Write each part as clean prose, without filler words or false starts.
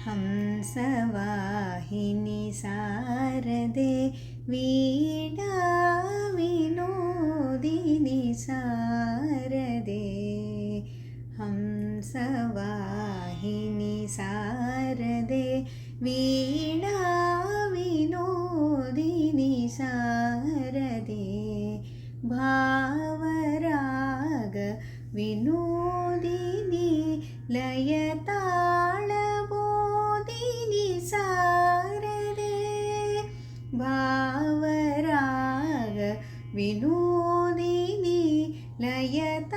हंसवाहिनी शारदे वीणा विनोदिनी शारदे हंसवाहिनी शारदे वीणा विनोदिनी शारदे भावराग विनोदिनी लयताळबोधिनी शारदे भावराग विनोदिनी लयताळबोधिनी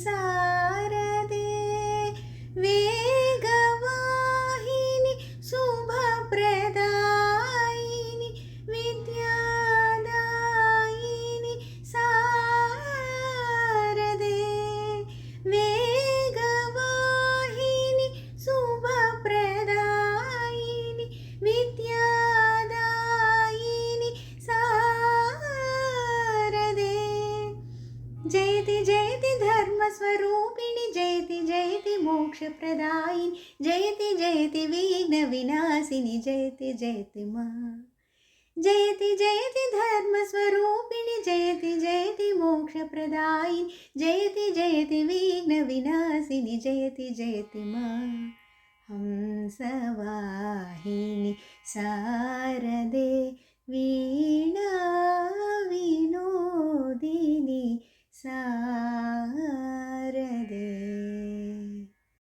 शारदे वेगवाहिनी शुभप्रदायिनी विद्यादायिनी शारदे वेगवाहिनी शुभप्रदायिनी विद्यादायिनी शारदे जयति जयति धर्मस्वरूपिणि जयति जयति मोक्षप्रदायिनि जयति जयति विघ्नविनाशिनि जयति जयति मा जयति जयति धर्मस्वरूपिणि जयति जयति मोक्षप्रदायिनि जयति जयति विघ्नविनाशिनि जयति जयति मा हंसवाहिनी शारदे